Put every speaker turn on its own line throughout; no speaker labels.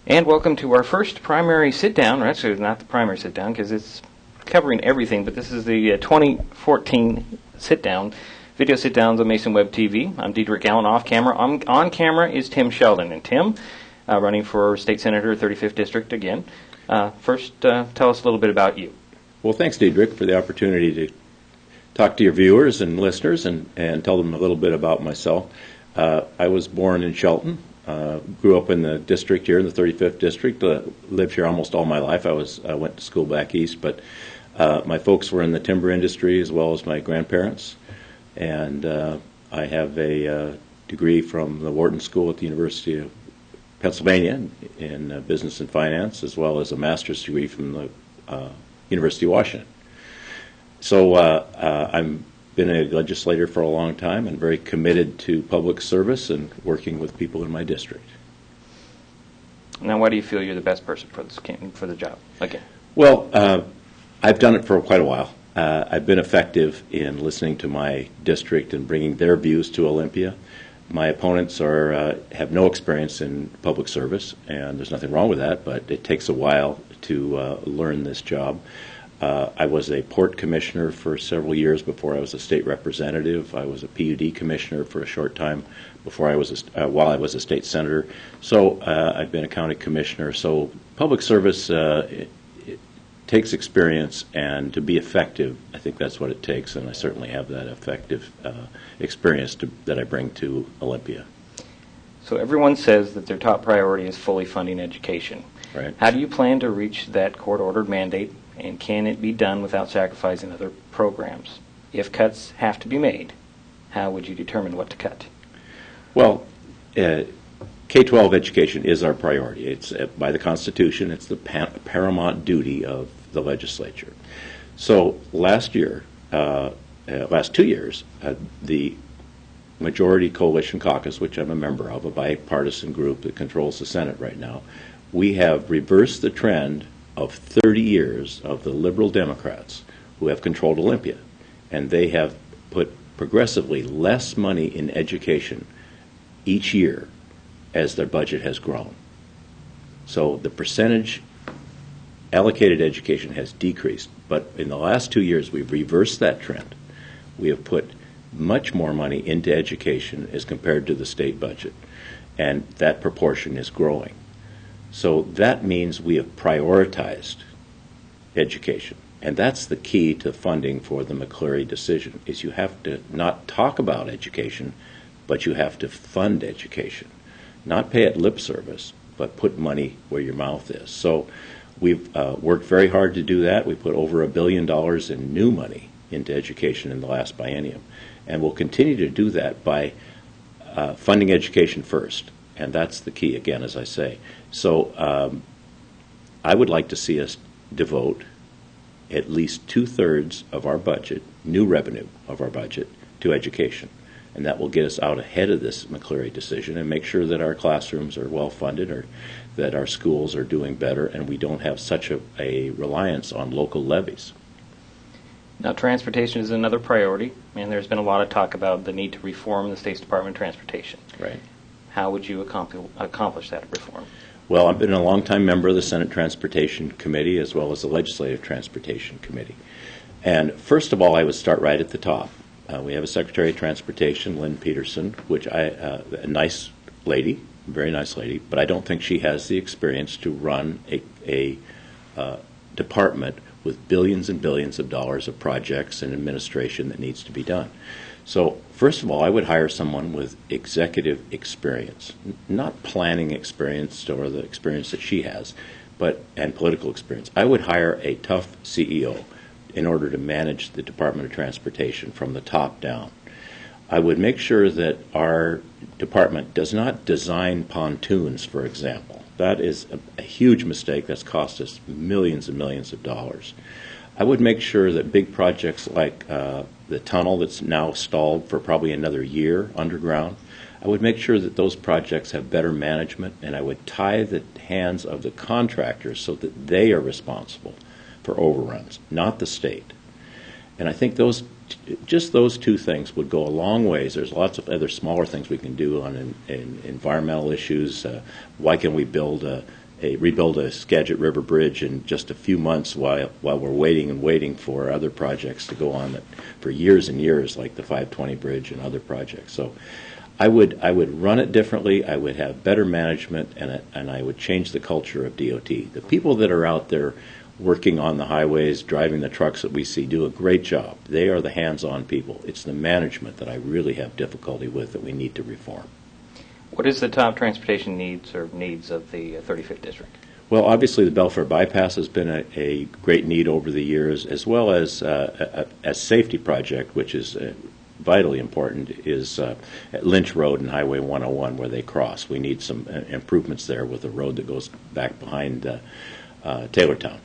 And welcome to our first primary sit-down, or actually not the primary sit-down because it's covering everything, but this is the 2014 sit-down, video sit-downs on Mason Web TV. I'm Diedrich Allen, off camera. On camera is Tim Sheldon. And Tim, running for State Senator, 35th District again. First, tell us a little bit about you.
Well, thanks, Diedrich, for the opportunity to talk to your viewers and listeners and tell them a little bit about myself. I was born in Sheldon. Grew up in the district here, in the 35th District. Lived here almost all my life. I went to school back east, but my folks were in the timber industry as well as my grandparents. And I have a degree from the Wharton School at the University of Pennsylvania in business and finance, as well as a master's degree from the University of Washington. So I've been a legislator for a long time and very committed to public service and working with people in my district.
Now, why do you feel you're the best person for the job again?
Well, I've done it for quite a while. I've been effective in listening to my district and bringing their views to Olympia. My opponents have no experience in public service, and there's nothing wrong with that, but it takes a while to learn this job. I was a port commissioner for several years before I was a state representative. I was a PUD commissioner for a short time before while I was a state senator. So I've been a county commissioner. So public service it takes experience, and to be effective, I think that's what it takes, and I certainly have that effective experience that I bring to Olympia.
So everyone says that their top priority is fully funding education.
Right.
How do you plan to reach that court-ordered mandate? And can it be done without sacrificing other programs? If cuts have to be made, how would you determine what to cut?
Well, K-12 education is our priority. It's by the Constitution. It's the paramount duty of the legislature. So last 2 years, the Majority Coalition Caucus, which I'm a member of, a bipartisan group that controls the Senate right now, we have reversed the trend of 30 years of the liberal Democrats who have controlled Olympia. And they have put progressively less money in education each year as their budget has grown. So the percentage allocated education has decreased. But in the last 2 years, we've reversed that trend. We have put much more money into education as compared to the state budget. And that proportion is growing. So that means we have prioritized education. And that's the key to funding for the McCleary decision, is you have to not talk about education, but you have to fund education. Not pay it lip service, but put money where your mouth is. So we've worked very hard to do that. We put over $1 billion in new money into education in the last biennium. And we'll continue to do that by funding education first. And that's the key, again, as I say. So I would like to see us devote at least 2/3 of our budget, new revenue of our budget, to education. And that will get us out ahead of this McCleary decision and make sure that our classrooms are well funded, or that our schools are doing better, and we don't have such a reliance on local levies.
Now, transportation is another priority, and there's been a lot of talk about the need to reform the State's Department of Transportation.
Right.
How would you accomplish that reform?
Well, I've been a longtime member of the Senate Transportation Committee as well as the Legislative Transportation Committee. And first of all, I would start right at the top. We have a Secretary of Transportation, Lynn Peterson, which a nice lady, very nice lady, but I don't think she has the experience to run a department with billions and billions of dollars of projects and administration that needs to be done. So first of all, I would hire someone with executive experience, not planning experience or the experience that she has, and political experience. I would hire a tough CEO in order to manage the Department of Transportation from the top down. I would make sure that our department does not design pontoons, for example. That is a huge mistake that's cost us millions and millions of dollars. I would make sure that big projects like the tunnel that's now stalled for probably another year underground, I would make sure that those projects have better management, and I would tie the hands of the contractors so that they are responsible for overruns, not the state. And I think just those two things would go a long ways. There's lots of other smaller things we can do on environmental issues. Why can we build rebuild a Skagit River Bridge in just a few months while we're waiting and waiting for other projects to go on that for years and years, like the 520 Bridge and other projects. So I would run it differently. I would have better management, and I would change the culture of DOT. The people that are out there working on the highways, driving the trucks that we see, do a great job. They are the hands-on people. It's the management that I really have difficulty with that we need to reform.
What is the top transportation needs of the 35th District?
Well, obviously the Belfair Bypass has been a great need over the years, as well as a safety project, which is vitally important, is at Lynch Road and Highway 101 where they cross. We need some improvements there with the road that goes back behind Taylortown.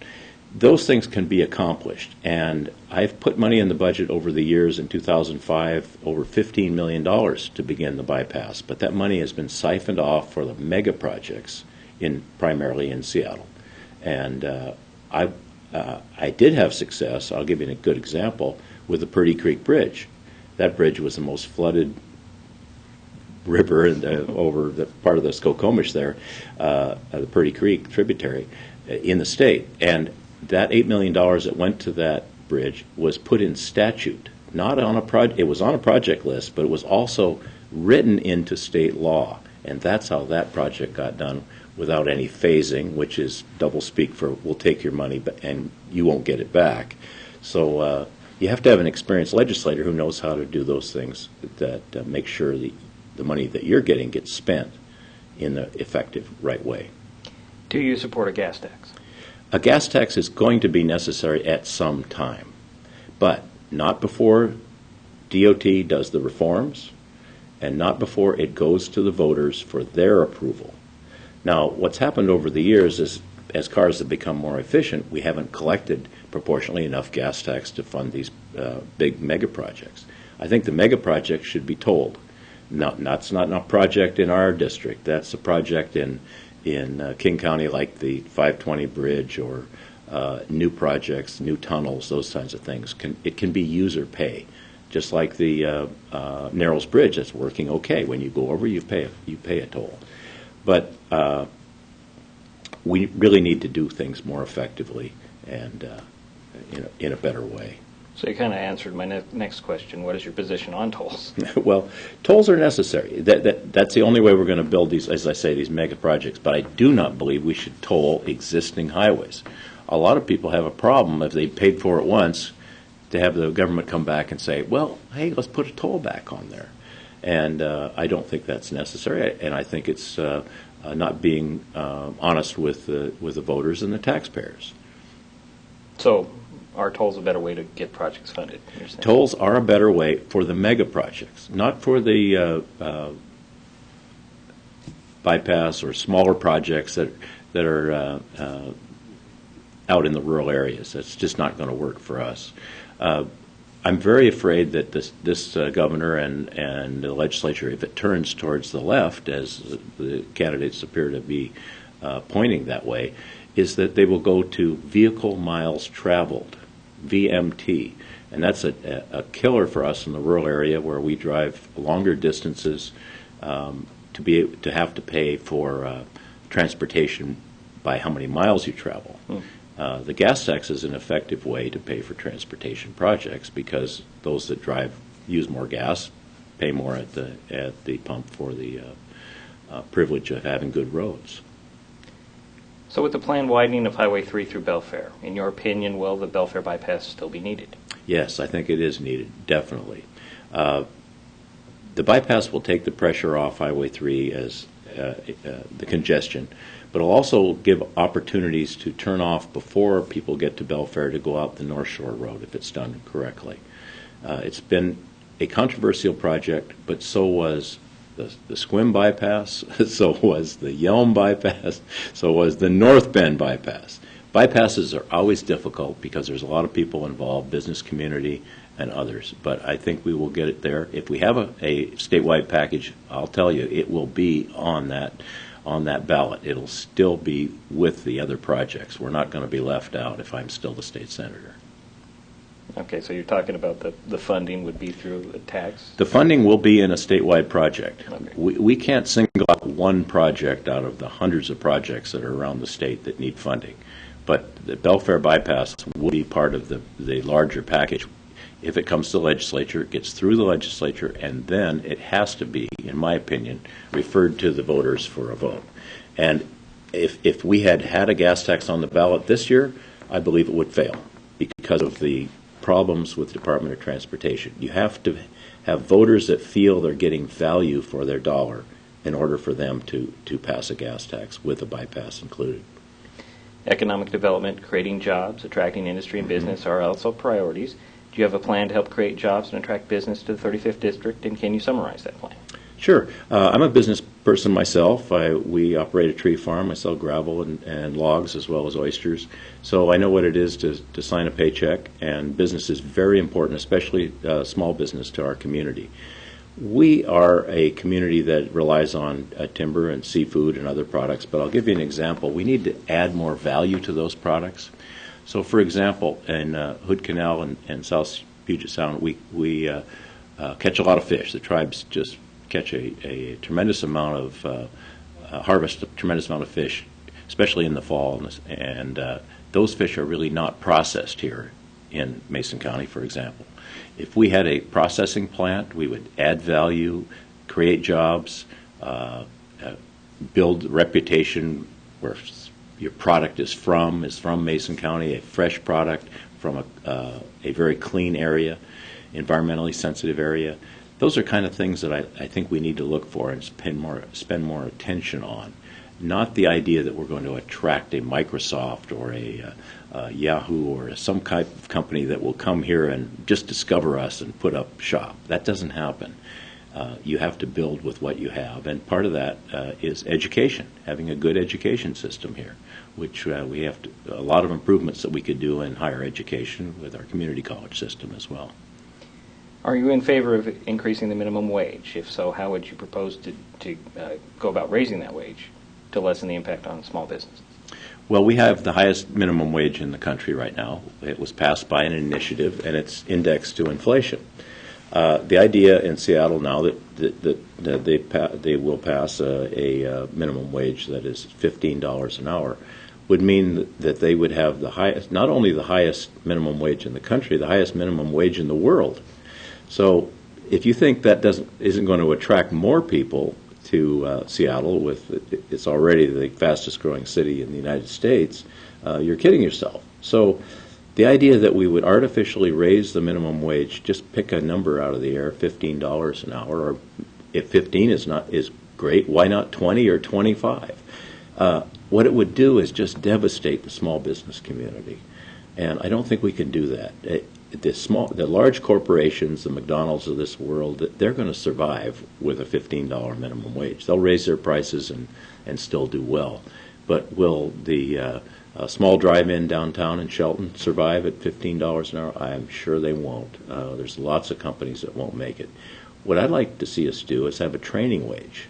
Those things can be accomplished, and I've put money in the budget over the years. In 2005, over $15 million to begin the bypass, but that money has been siphoned off for the mega projects primarily in Seattle. And I did have success. I'll give you a good example with the Purdy Creek Bridge. That bridge was the most flooded river over the part of the Skokomish there, the Purdy Creek tributary in the state, and that $8 million that went to that bridge was put in statute, not on a project. It was on a project list, but it was also written into state law, and that's how that project got done without any phasing, which is double speak for we'll take your money and you won't get it back. So you have to have an experienced legislator who knows how to do those things that make sure the money that you're getting gets spent in the effective right way.
Do you support a gas tax?
A gas tax is going to be necessary at some time, but not before DOT does the reforms and not before it goes to the voters for their approval. Now, what's happened over the years is as cars have become more efficient, we haven't collected proportionally enough gas tax to fund these big mega projects. I think the mega projects should be tolled. That's not a project in our district. That's a project in King County, like the 520 Bridge or new projects, new tunnels, those kinds of things. It can be user pay, just like the Narrows Bridge. That's working okay. When you go over, you pay a toll. But we really need to do things more effectively and in a better way.
So you kind of answered my next question. What is your position on tolls?
Well, tolls are necessary. That's the only way we're going to build these, as I say, these mega projects. But I do not believe we should toll existing highways. A lot of people have a problem if they paid for it once to have the government come back and say, well, hey, let's put a toll back on there. And I don't think that's necessary. And I think it's not being honest with the voters and the taxpayers.
So are tolls a better way to get projects funded?
Tolls are a better way for the mega projects, not for the bypass or smaller projects that are out in the rural areas. That's just not going to work for us. I'm very afraid that this governor and the legislature, if it turns towards the left, as the candidates appear to be pointing that way, is that they will go to vehicle miles traveled, VMT, and that's a killer for us in the rural area where we drive longer distances to have to pay for transportation by how many miles you travel. The gas tax is an effective way to pay for transportation projects because those that use more gas pay more at the pump for the privilege of having good roads.
So with the planned widening of Highway 3 through Belfair, in your opinion, will the Belfair bypass still be needed?
Yes, I think it is needed, definitely. The bypass will take the pressure off Highway 3 as the congestion, but it'll also give opportunities to turn off before people get to Belfair to go out the North Shore Road if it's done correctly. It's been a controversial project, but so was the Sequim bypass, so was the Yelm bypass, so was the North Bend bypass. Bypasses are always difficult because there's a lot of people involved, business community and others, but I think we will get it there. If we have a statewide package, I'll tell you, it will be on that ballot. It'll still be with the other projects. We're not going to be left out if I'm still the state senator.
Okay, so you're talking about the funding would be through a tax?
The funding will be in a statewide project.
Okay.
We can't single out one project out of the hundreds of projects that are around the state that need funding. But the Belfair bypass will be part of the larger package. If it comes to the legislature, it gets through the legislature, and then it has to be, in my opinion, referred to the voters for a vote. And if we had a gas tax on the ballot this year, I believe it would fail because of the problems with the Department of Transportation. You have to have voters that feel they're getting value for their dollar in order for them to pass a gas tax with a bypass included.
Economic development, creating jobs, attracting industry and business are also priorities. Do you have a plan to help create jobs and attract business to the 35th District, and can you summarize that plan?
Sure. I'm a business person myself. We operate a tree farm. I sell gravel and logs as well as oysters. So I know what it is to sign a paycheck, and business is very important, especially small business to our community. We are a community that relies on timber and seafood and other products, but I'll give you an example. We need to add more value to those products. So, for example, in Hood Canal and South Puget Sound, we catch a lot of fish. The tribes just catch a tremendous amount of, harvest a tremendous amount of fish, especially in the fall. And those fish are really not processed here in Mason County, for example. If we had a processing plant, we would add value, create jobs, build reputation where your product is from Mason County, a fresh product from a very clean area, environmentally sensitive area. Those are kind of things that I think we need to look for and spend more attention on. Not the idea that we're going to attract a Microsoft or a Yahoo or some kind of company that will come here and just discover us and put up shop. That doesn't happen. You have to build with what you have, and part of that is education, having a good education system here, which we have a lot of improvements that we could do in higher education with our community college system as well.
Are you in favor of increasing the minimum wage? If so, how would you propose to go about raising that wage to lessen the impact on small businesses?
Well, we have the highest minimum wage in the country right now. It was passed by an initiative, and it's indexed to inflation. The idea in Seattle now that they will pass a minimum wage that is $15 an hour would mean that they would have the highest, not only the highest minimum wage in the country, the highest minimum wage in the world. So if you think that isn't going to attract more people to Seattle, it's already the fastest growing city in the United States, you're kidding yourself. So the idea that we would artificially raise the minimum wage, just pick a number out of the air, $15 an hour, or if 15 is great, why not 20 or 25? What it would do is just devastate the small business community, and I don't think we can do that. The large corporations, the McDonald's of this world, they're going to survive with a $15 minimum wage. They'll raise their prices and still do well. But will the small drive-in downtown in Sheldon survive at $15 an hour? I'm sure they won't. There's lots of companies that won't make it. What I'd like to see us do is have a training wage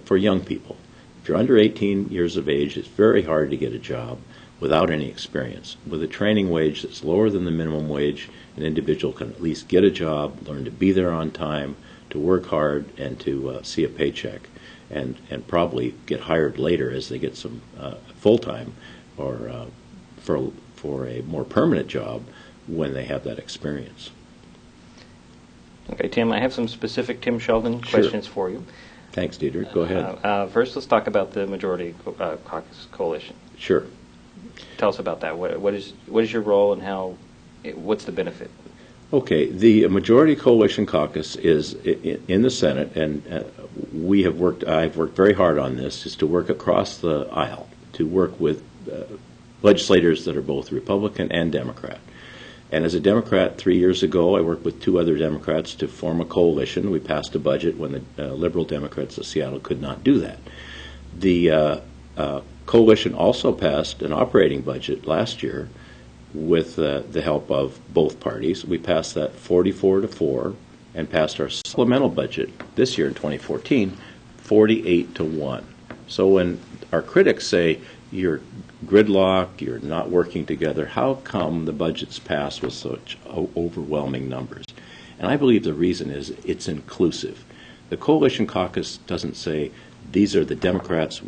for young people. If you're under 18 years of age, it's very hard to get a job without any experience. With a training wage that's lower than the minimum wage, an individual can at least get a job, learn to be there on time, to work hard, and to see a paycheck, and probably get hired later as they get some full-time or for a more permanent job when they have that experience.
Okay, Tim, I have some specific Tim Sheldon questions for you.
Thanks, Dieter. Go ahead.
First, let's talk about the Majority Caucus Coalition.
Sure.
Tell us about that. What is your role and what's the benefit?
Okay, the Majority Coalition Caucus is in the Senate, and I've worked very hard on this, is to work across the aisle, to work with legislators that are both Republican and Democrat. And as a Democrat 3 years ago, I worked with two other Democrats to form a coalition. We passed a budget when the Liberal Democrats of Seattle could not do that. The coalition also passed an operating budget last year with the help of both parties. We passed that 44-4 and passed our supplemental budget this year in 2014 48-1. So when our critics say you're gridlock, you're not working together. How come the budget's passed with such overwhelming numbers? And I believe the reason is it's inclusive. The Coalition Caucus doesn't say, these are the Democrats,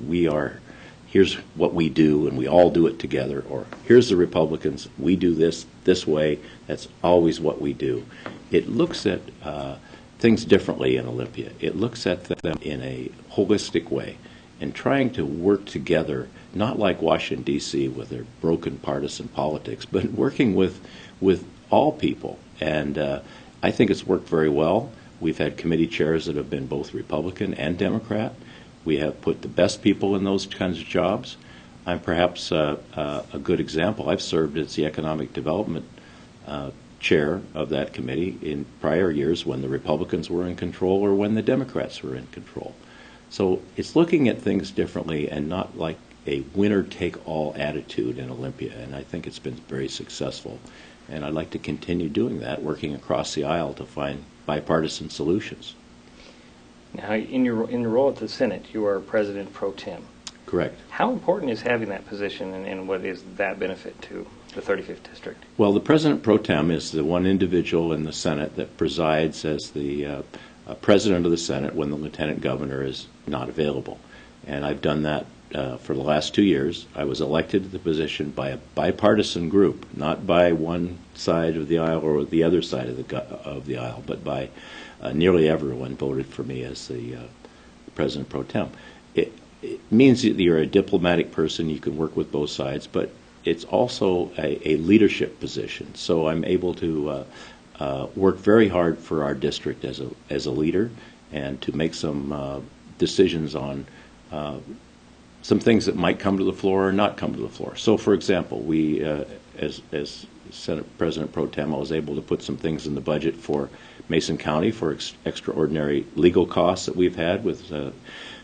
here's what we do, and we all do it together, or here's the Republicans, we do this way, that's always what we do. It looks at things differently in Olympia. It looks at them in a holistic way and trying to work together, not like Washington, D.C. with their broken partisan politics, but working with all people. And I think it's worked very well. We've had committee chairs that have been both Republican and Democrat. We have put the best people in those kinds of jobs. I'm perhaps a good example. I've served as the economic development chair of that committee in prior years when the Republicans were in control or when the Democrats were in control. So it's looking at things differently and not like a winner-take-all attitude in Olympia, and I think it's been very successful. And I'd like to continue doing that, working across the aisle to find bipartisan solutions.
Now, in your role at the Senate, you are President Pro Tem.
Correct.
How important is having that position, and what is that benefit to the 35th District?
Well, the President Pro Tem is the one individual in the Senate that presides as the President of the Senate when the Lieutenant Governor is not available. And I've done that for the last 2 years. I was elected to the position by a bipartisan group, not by one side of the aisle or the other side of the aisle, but by nearly everyone voted for me as the President Pro Tem. It means that you're a diplomatic person, you can work with both sides, but it's also a leadership position. So I'm able to work very hard for our district as a leader and to make some decisions on some things that might come to the floor or not come to the floor. So, for example, we, as Senate President Pro Tem, I was able to put some things in the budget for Mason County for extraordinary legal costs that we've had with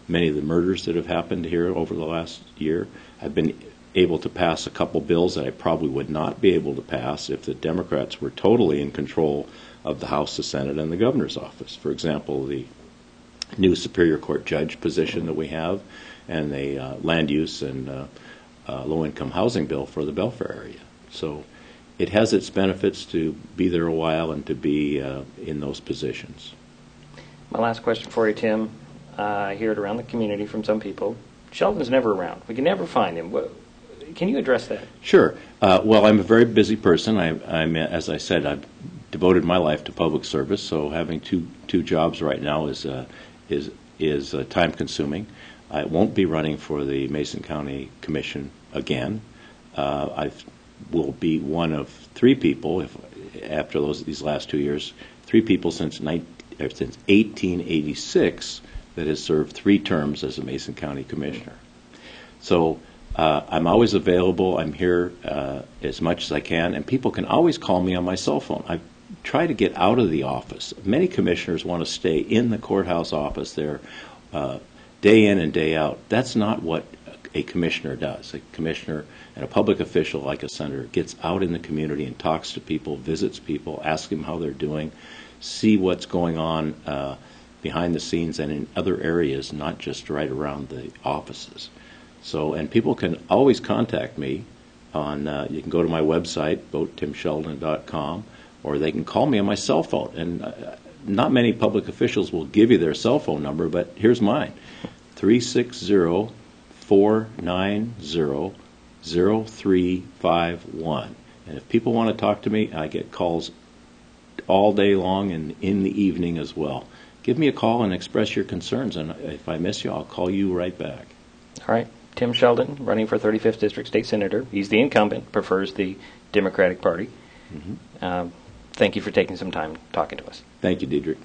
many of the murders that have happened here over the last year. I've been able to pass a couple bills that I probably would not be able to pass if the Democrats were totally in control of the House, the Senate, and the governor's office. For example, the new Superior Court judge position that we have and the land use and low-income housing bill for the Belfair area. So it has its benefits to be there a while and to be in those positions.
My last question for you, Tim. I hear it around the community from some people. Sheldon's never around. We can never find him. Can you address that? Sure.
Well, I'm a very busy person. I'm as I said, I've devoted my life to public service, so having two jobs right now is time-consuming. I won't be running for the Mason County Commission again. I will be one of three people, after these last 2 years, three people since 1886 that has served 3 terms as a Mason County Commissioner. So I'm always available. I'm here as much as I can, and people can always call me on my cell phone. I try to get out of the office. Many commissioners want to stay in the courthouse office there day in and day out. That's not what a commissioner does. A commissioner and a public official like a senator gets out in the community and talks to people, visits people, asks them how they're doing, see what's going on behind the scenes and in other areas, not just right around the offices. So, and people can always contact me on, you can go to my website, votetimsheldon.com, or they can call me on my cell phone. And not many public officials will give you their cell phone number, but here's mine, 360-490-0351. And if people want to talk to me, I get calls all day long and in the evening as well. Give me a call and express your concerns, and if I miss you, I'll call you right back.
All right. Tim Sheldon, running for 35th District State Senator. He's the incumbent, prefers the Democratic Party. Mm-hmm. Thank you for taking some time talking to us.
Thank you, Diedrich.